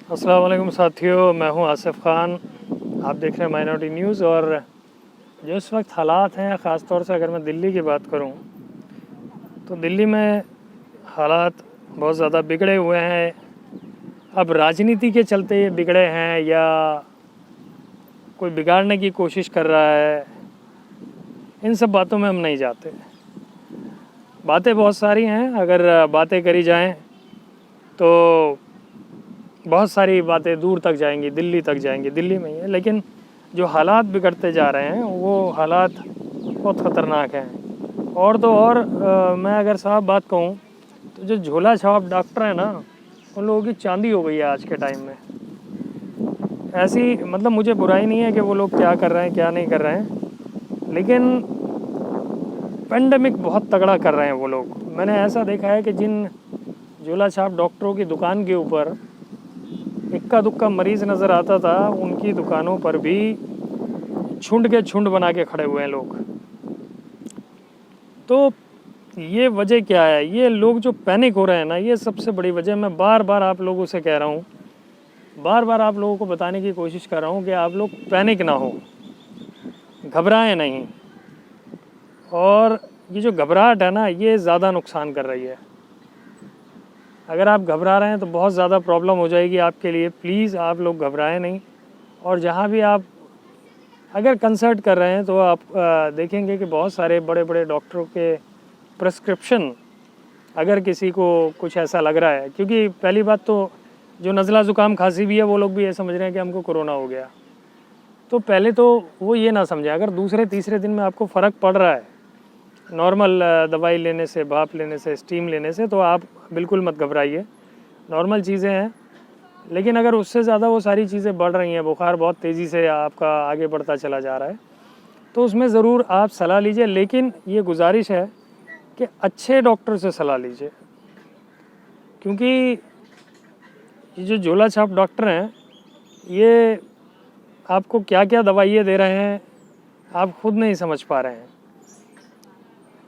अस्सलाम वालेकुम साथियों, मैं हूं आसिफ ख़ान। आप देख रहे हैं माइनॉरिटी न्यूज़। और जो इस वक्त हालात हैं, ख़ास तौर से अगर मैं दिल्ली की बात करूं तो दिल्ली में हालात बहुत ज़्यादा बिगड़े हुए हैं। अब राजनीति के चलते ये बिगड़े हैं या कोई बिगाड़ने की कोशिश कर रहा है, इन सब बातों में हम नहीं जाते। बातें बहुत सारी हैं, अगर बातें करी जाएं तो बहुत सारी बातें दूर तक जाएंगी, दिल्ली तक जाएंगी, दिल्ली में ही है। लेकिन जो हालात बिगड़ते जा रहे हैं वो हालात बहुत ख़तरनाक हैं। और तो और मैं अगर साफ बात कहूँ तो जो झोला छाप डॉक्टर हैं ना, उन लोगों की चांदी हो गई है आज के टाइम में। ऐसी मतलब मुझे बुराई नहीं है कि वो लोग क्या कर रहे हैं क्या नहीं कर रहे हैं, लेकिन पेंडेमिक बहुत तगड़ा कर रहे हैं वो लोग। मैंने ऐसा देखा है कि जिन झोला छाप डॉक्टरों की दुकान के ऊपर इक्का दुक्का मरीज़ नज़र आता था, उनकी दुकानों पर भी झुंड के झुंड बना के खड़े हुए हैं लोग। तो ये वजह क्या है? ये लोग जो पैनिक हो रहे हैं ना, ये सबसे बड़ी वजह। मैं बार बार आप लोगों से कह रहा हूँ, बार बार आप लोगों को बताने की कोशिश कर रहा हूँ कि आप लोग पैनिक ना हो, घबराएं नहीं। और ये जो घबराहट है ना, ये ज़्यादा नुकसान कर रही है। अगर आप घबरा रहे हैं तो बहुत ज़्यादा प्रॉब्लम हो जाएगी आपके लिए। प्लीज़ आप लोग घबराएं नहीं। और जहाँ भी आप अगर कंसल्ट कर रहे हैं तो आप देखेंगे कि बहुत सारे बड़े बड़े डॉक्टरों के प्रिस्क्रिप्शन, अगर किसी को कुछ ऐसा लग रहा है, क्योंकि पहली बात तो जो नज़ला ज़ुकाम खांसी भी है वो लोग भी ये समझ रहे हैं कि हमको कोरोना हो गया। तो पहले तो वो ये ना समझें। अगर दूसरे तीसरे दिन में आपको फ़र्क पड़ रहा है नॉर्मल दवाई लेने से, भाप लेने से, स्टीम लेने से, तो आप बिल्कुल मत घबराइए, नॉर्मल चीज़ें हैं। लेकिन अगर उससे ज़्यादा वो सारी चीज़ें बढ़ रही हैं, बुखार बहुत तेज़ी से आपका आगे बढ़ता चला जा रहा है, तो उसमें ज़रूर आप सलाह लीजिए। लेकिन ये गुजारिश है कि अच्छे डॉक्टर से सलाह लीजिए, क्योंकि ये जो झोला छाप डॉक्टर हैं, ये आपको क्या क्या दवाइयाँ दे रहे हैं आप खुद नहीं समझ पा रहे हैं।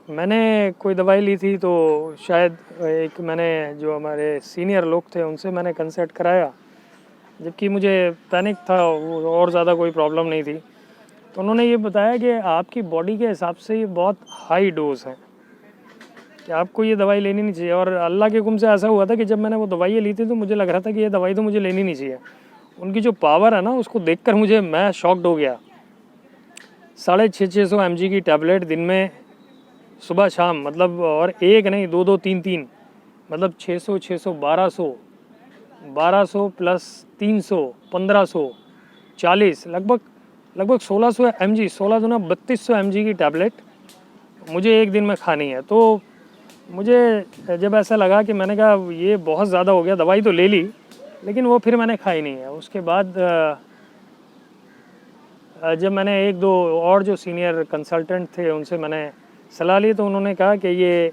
मैंने कोई दवाई ली थी तो शायद मैंने जो हमारे सीनियर लोग थे उनसे मैंने कंसल्ट कराया, जबकि मुझे पैनिक था और ज़्यादा कोई प्रॉब्लम नहीं थी। तो उन्होंने ये बताया कि आपकी बॉडी के हिसाब से ये बहुत हाई डोज है कि आपको ये दवाई लेनी नहीं चाहिए। और अल्लाह के हुक्म से ऐसा हुआ था कि जब मैंने वो दवाइयाँ ली थी तो मुझे लग रहा था कि ये दवाई तो मुझे लेनी नहीं चाहिए। उनकी जो पावर है ना, उसको देखकर मैं शॉक्ड हो गया। 650 mg की टैबलेट दिन में सुबह शाम, मतलब, और एक नहीं, दो दो तीन तीन, मतलब 600 600 1200 प्लस 300 1500 40, लगभग 1600 mg, 16 दूना 3200 mg की टैबलेट मुझे एक दिन में खानी है। तो मुझे जब ऐसा लगा कि मैंने कहा ये बहुत ज़्यादा हो गया, दवाई तो ले ली लेकिन वो फिर मैंने खाई नहीं है। उसके बाद जब मैंने एक दो और जो सीनियर कंसल्टेंट थे उनसे मैंने सलाह ली, तो उन्होंने कहा कि ये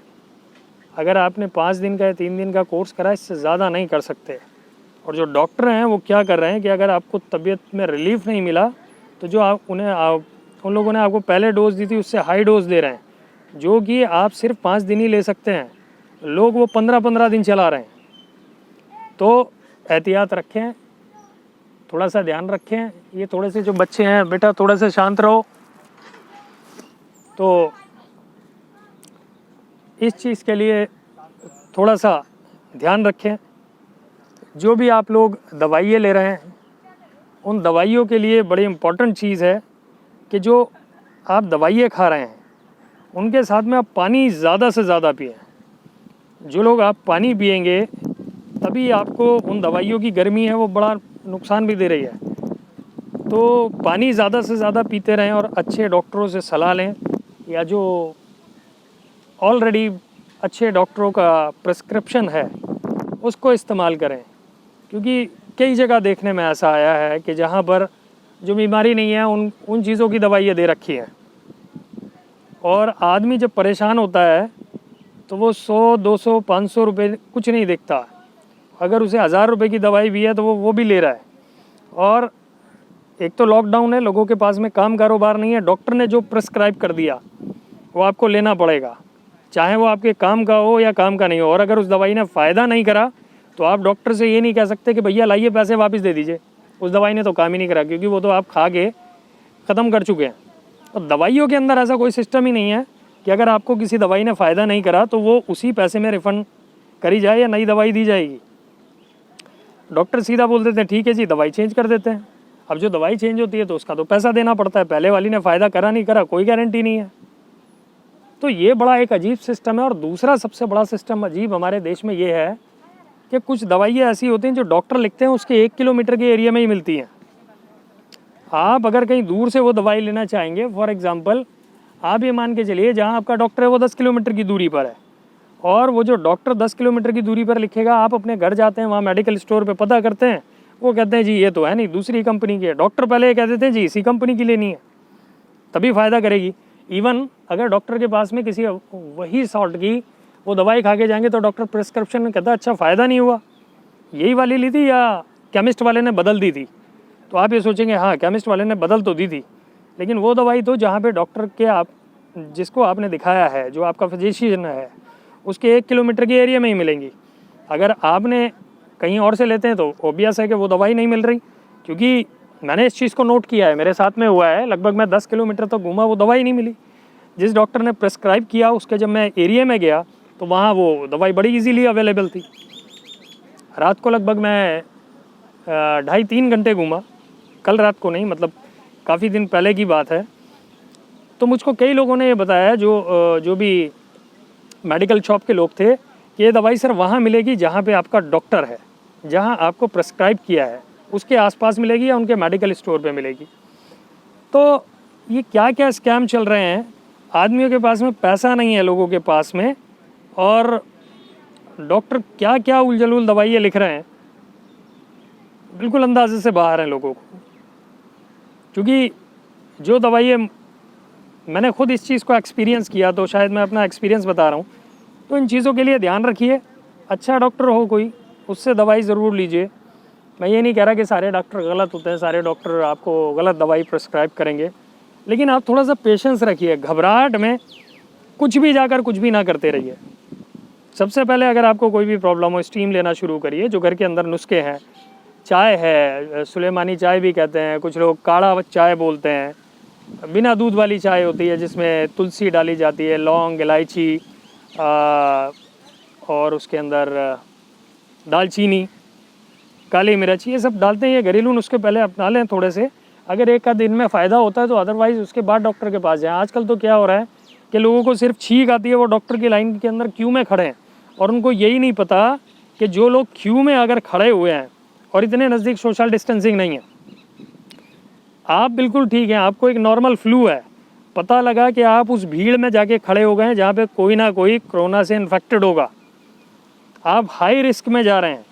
अगर आपने 5 दिन का या 3 दिन का कोर्स करा, इससे ज़्यादा नहीं कर सकते। और जो डॉक्टर हैं वो क्या कर रहे हैं कि अगर आपको तबीयत में रिलीफ नहीं मिला तो जो उन लोगों ने आपको पहले डोज दी थी उससे हाई डोज दे रहे हैं, जो कि आप सिर्फ 5 दिन ही ले सकते हैं, लोग वो 15-15 दिन चला रहे हैं। तो एहतियात रखें, थोड़ा सा ध्यान रखें। ये थोड़े से जो बच्चे हैं, बेटा थोड़ा सा शांत रहो। तो इस चीज़ के लिए थोड़ा सा ध्यान रखें। जो भी आप लोग दवाइयाँ ले रहे हैं, उन दवाइयों के लिए बड़ी इम्पॉर्टेंट चीज़ है कि जो आप दवाइयाँ खा रहे हैं उनके साथ में आप पानी ज़्यादा से ज़्यादा पिएं। जो लोग आप पानी पिएंगे तभी आपको उन दवाइयों की गर्मी है वो बड़ा नुकसान भी दे रही है। तो पानी ज़्यादा से ज़्यादा पीते रहें और अच्छे डॉक्टरों से सलाह लें, या जो ऑलरेडी अच्छे डॉक्टरों का प्रिस्क्रिप्शन है उसको इस्तेमाल करें। क्योंकि कई जगह देखने में ऐसा आया है कि जहाँ पर जो बीमारी नहीं है उन चीज़ों की दवाइयाँ दे रखी हैं, और आदमी जब परेशान होता है तो वो 100 200 500 रुपये कुछ नहीं देखता। अगर उसे 1000 रुपये की दवाई भी है तो वो भी ले रहा है। और एक तो लॉकडाउन है, लोगों के पास में काम कारोबार नहीं है, डॉक्टर ने जो प्रिस्क्राइब कर दिया वो आपको लेना पड़ेगा, चाहे वो आपके काम का हो या काम का नहीं हो। और अगर उस दवाई ने फ़ायदा नहीं करा तो आप डॉक्टर से ये नहीं कह सकते कि भैया लाइए पैसे वापस दे दीजिए, उस दवाई ने तो काम ही नहीं करा, क्योंकि वो तो आप खा के ख़त्म कर चुके हैं। और दवाइयों के अंदर ऐसा कोई सिस्टम ही नहीं है कि अगर आपको किसी दवाई ने फ़ायदा नहीं करा तो वो उसी पैसे में रिफ़ंड करी जाए या नई दवाई दी जाएगी। डॉक्टर सीधा बोल देते हैं ठीक है जी, दवाई चेंज कर देते हैं। अब जो दवाई चेंज होती है तो उसका तो पैसा देना पड़ता है, पहले वाली ने फ़ायदा करा नहीं करा कोई गारंटी नहीं है। तो ये बड़ा एक अजीब सिस्टम है। और दूसरा सबसे बड़ा सिस्टम अजीब हमारे देश में ये है कि कुछ दवाइयाँ ऐसी होती हैं जो डॉक्टर लिखते हैं उसके 1 किलोमीटर के एरिया में ही मिलती हैं। आप अगर कहीं दूर से वो दवाई लेना चाहेंगे, फॉर एग्ज़ाम्पल आप ये मान के चलिए जहाँ आपका डॉक्टर है वो 10 किलोमीटर की दूरी पर है, और वो जो डॉक्टर 10 किलोमीटर की दूरी पर लिखेगा, आप अपने घर जाते हैं, वहाँ मेडिकल स्टोर पे पता करते हैं, वो कहते हैं जी ये तो है नहीं, दूसरी कंपनी की है। डॉक्टर पहले ये कह देते हैं जी इसी कंपनी की लेनी है तभी फ़ायदा करेगी। इवन अगर डॉक्टर के पास में किसी वही सॉल्ट की वो दवाई खा के जाएंगे तो डॉक्टर प्रिस्क्रिप्शन में कहता है अच्छा फ़ायदा नहीं हुआ, यही वाली ली थी या केमिस्ट वाले ने बदल दी थी। तो आप ये सोचेंगे हाँ केमिस्ट वाले ने बदल तो दी थी, लेकिन वो दवाई तो जहाँ पे डॉक्टर के आप जिसको आपने दिखाया है, जो आपका फिजिशियन है, उसके 1 किलोमीटर के एरिया में ही मिलेंगी। अगर आपने कहीं और से लेते हैं तो ऑब्वियस है कि वो दवाई नहीं मिल रही, क्योंकि मैंने इस चीज़ को नोट किया है, मेरे साथ में हुआ है। लगभग मैं 10 किलोमीटर तक घूमा, वो दवाई नहीं मिली। जिस डॉक्टर ने प्रिस्क्राइब किया उसके जब मैं एरिया में गया तो वहाँ वो दवाई बड़ी इजीली अवेलेबल थी। रात को लगभग मैं 2.5-3 घंटे घूमा, कल रात को नहीं, मतलब काफ़ी दिन पहले की बात है। तो मुझको कई लोगों ने ये बताया जो भी मेडिकल शॉप के लोग थे कि ये दवाई सर वहाँ मिलेगी जहाँ पे आपका डॉक्टर है, जहाँ आपको प्रिस्क्राइब किया है उसके आसपास मिलेगी या उनके मेडिकल स्टोर पे मिलेगी। तो ये क्या क्या स्कैम चल रहे हैं। आदमियों के पास में पैसा नहीं है, लोगों के पास में, और डॉक्टर क्या क्या उलझुल दवाइयाँ लिख रहे हैं, बिल्कुल अंदाजे से बाहर हैं लोगों को। क्योंकि जो दवाइयाँ मैंने खुद इस चीज़ को एक्सपीरियंस किया, तो शायद मैं अपना एक्सपीरियंस बता रहा हूँ। तो इन चीज़ों के लिए ध्यान रखिए, अच्छा डॉक्टर हो कोई उससे दवाई ज़रूर लीजिए। मैं ये नहीं कह रहा कि सारे डॉक्टर गलत होते हैं, सारे डॉक्टर आपको गलत दवाई प्रिस्क्राइब करेंगे, लेकिन आप थोड़ा सा पेशेंस रखिए। घबराहट में कुछ भी जाकर कुछ भी ना करते रहिए। सबसे पहले अगर आपको कोई भी प्रॉब्लम हो, स्टीम लेना शुरू करिए। जो घर के अंदर नुस्खे हैं, चाय है, सुलेमानी चाय भी कहते हैं, कुछ लोग काढ़ा चाय बोलते हैं, बिना दूध वाली चाय होती है जिसमें तुलसी डाली जाती है, लौंग, इलायची और उसके अंदर दालचीनी, काली मिर्च, ये सब डालते हैं। ये घरेलू नुस्खे पहले अपना लें थोड़े से। अगर एक का दिन में फ़ायदा होता है तो अदरवाइज़ उसके बाद डॉक्टर के पास जाएँ। आजकल तो क्या हो रहा है कि लोगों को सिर्फ छींक आती है, वो डॉक्टर की लाइन के अंदर क्यू में खड़े हैं, और उनको यही नहीं पता कि जो लोग क्यू में अगर खड़े हुए हैं और इतने नज़दीक सोशल डिस्टेंसिंग नहीं है, आप बिल्कुल ठीक हैं, आपको एक नॉर्मल फ्लू है, पता लगा कि आप उस भीड़ में जाके खड़े हो गए हैं जहाँ पे कोई ना कोई कोरोना से इन्फेक्टेड होगा, आप हाई रिस्क में जा रहे हैं।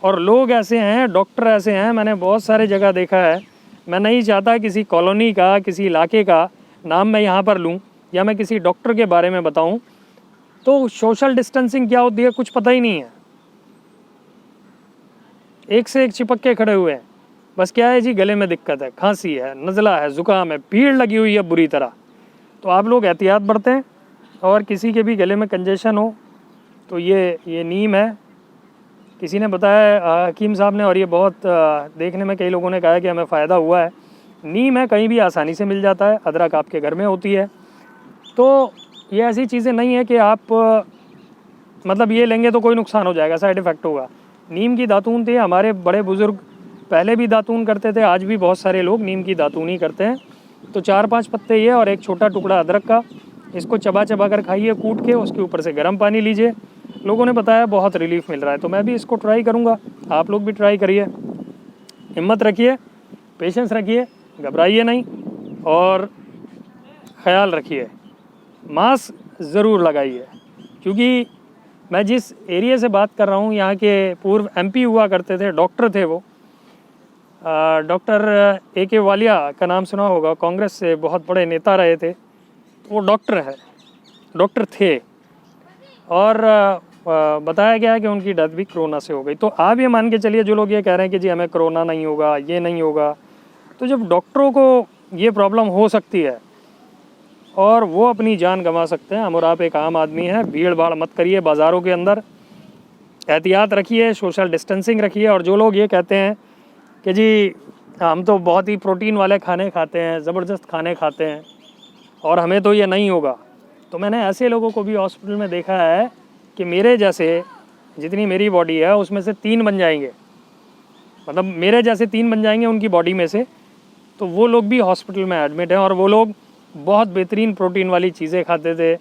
और लोग ऐसे हैं, डॉक्टर ऐसे हैं, मैंने बहुत सारे जगह देखा है। मैं नहीं चाहता किसी कॉलोनी का, किसी इलाके का नाम मैं यहाँ पर लूँ या मैं किसी डॉक्टर के बारे में बताऊँ, तो सोशल डिस्टेंसिंग क्या होती है कुछ पता ही नहीं है, एक से एक चिपक के खड़े हुए हैं। बस क्या है जी, गले में दिक्कत है, खांसी है, नज़ला है, ज़ुकाम है, भीड़ लगी हुई है बुरी तरह। तो आप लोग एहतियात बरतें, और किसी के भी गले में कंजेशन हो तो ये नीम है, किसी ने बताया हकीम साहब ने, और ये बहुत देखने में कई लोगों ने कहा है कि हमें फ़ायदा हुआ है। नीम है, कहीं भी आसानी से मिल जाता है, अदरक आपके घर में होती है। तो ये ऐसी चीज़ें नहीं है कि आप मतलब ये लेंगे तो कोई नुकसान हो जाएगा, साइड इफ़ेक्ट होगा। नीम की दातून थी, हमारे बड़े बुज़ुर्ग पहले भी दातून करते थे, आज भी बहुत सारे लोग नीम की दातून ही करते हैं। तो 4-5 पत्ते ये और एक छोटा टुकड़ा अदरक का, इसको चबा चबा कर खाइए कूट के, उसके ऊपर से गर्म पानी लीजिए। लोगों ने बताया बहुत रिलीफ मिल रहा है, तो मैं भी इसको ट्राई करूँगा, आप लोग भी ट्राई करिए। हिम्मत रखिए, पेशेंस रखिए, घबराइए नहीं, और ख़याल रखिए, मास्क ज़रूर लगाइए। क्योंकि मैं जिस एरिया से बात कर रहा हूँ, यहाँ के पूर्व MP हुआ करते थे, डॉक्टर थे वो, डॉक्टर AK वालिया का नाम सुना होगा, कांग्रेस से बहुत बड़े नेता रहे थे। तो वो डॉक्टर थे, और बताया गया कि उनकी डेथ भी कोरोना से हो गई। तो आप ये मान के चलिए, जो लोग ये कह रहे हैं कि जी हमें कोरोना नहीं होगा, ये नहीं होगा, तो जब डॉक्टरों को ये प्रॉब्लम हो सकती है और वो अपनी जान गंवा सकते हैं, हम और आप एक आम आदमी हैं, भीड़ भाड़ मत करिए बाज़ारों के अंदर। एहतियात रखिए, सोशल डिस्टेंसिंग रखिए। और जो लोग ये कहते हैं कि जी हम तो बहुत ही प्रोटीन वाले खाने खाते हैं, ज़बरदस्त खाने खाते हैं और हमें तो ये नहीं होगा, तो मैंने ऐसे लोगों को भी हॉस्पिटल में देखा है कि मेरे जैसे जितनी मेरी बॉडी है उसमें से 3 बन जाएंगे, मतलब मेरे जैसे 3 बन जाएंगे उनकी बॉडी में से, तो वो लोग भी हॉस्पिटल में एडमिट हैं। और वो लोग बहुत बेहतरीन प्रोटीन वाली चीज़ें खाते थे,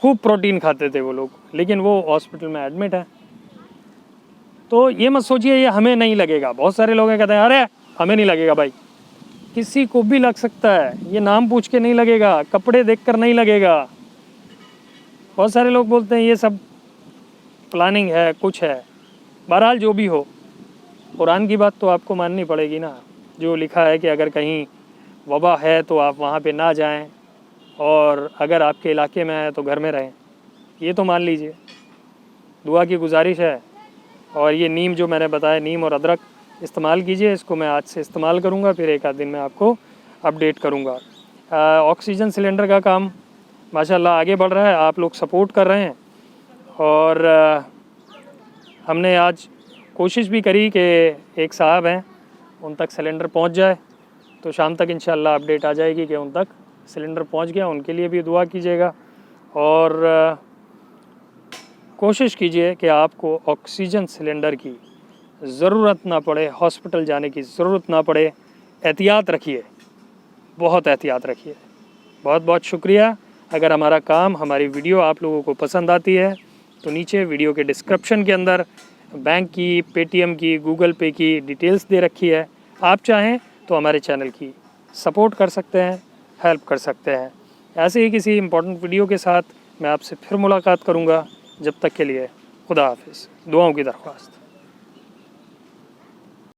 खूब प्रोटीन खाते थे वो लोग, लेकिन वो हॉस्पिटल में एडमिट है। तो ये मत सोचिए ये हमें नहीं लगेगा। बहुत सारे लोग कहते हैं अरे हमें नहीं लगेगा। भाई किसी को भी लग सकता है, ये नाम पूछ के नहीं लगेगा, कपड़े देखकर नहीं लगेगा। बहुत सारे लोग बोलते हैं ये सब प्लानिंग है, कुछ है। बहरहाल जो भी हो, कुरान की बात तो आपको माननी पड़ेगी ना, जो लिखा है कि अगर कहीं वबा है तो आप वहाँ पे ना जाएं, और अगर आपके इलाके में है तो घर में रहें। ये तो मान लीजिए। दुआ की गुजारिश है। और ये नीम जो मैंने बताया, नीम और अदरक इस्तेमाल कीजिए। इसको मैं आज से इस्तेमाल करूँगा, फिर एक आध दिन में आपको अपडेट करूँगा। ऑक्सीजन सिलेंडर का काम माशाल्लाह आगे बढ़ रहा है, आप लोग सपोर्ट कर रहे हैं। और हमने आज कोशिश भी करी कि एक साहब हैं उन तक सिलेंडर पहुंच जाए, तो शाम तक इंशाल्लाह अपडेट आ जाएगी कि उन तक सिलेंडर पहुंच गया। उनके लिए भी दुआ कीजिएगा और कोशिश कीजिए कि आपको ऑक्सीजन सिलेंडर की ज़रूरत ना पड़े, हॉस्पिटल जाने की ज़रूरत ना पड़े। एहतियात रखिए, बहुत एहतियात रखिए। बहुत बहुत शुक्रिया। अगर हमारा काम, हमारी वीडियो आप लोगों को पसंद आती है तो नीचे वीडियो के डिस्क्रिप्शन के अंदर बैंक की, पेटीएम की, गूगल पे की डिटेल्स दे रखी है। आप चाहें तो हमारे चैनल की सपोर्ट कर सकते हैं, हेल्प कर सकते हैं। ऐसे ही किसी इम्पोर्टेंट वीडियो के साथ मैं आपसे फिर मुलाकात करूँगा। जब तक के लिए खुदा हाफिज़। दुआओं की दरख्वास्त।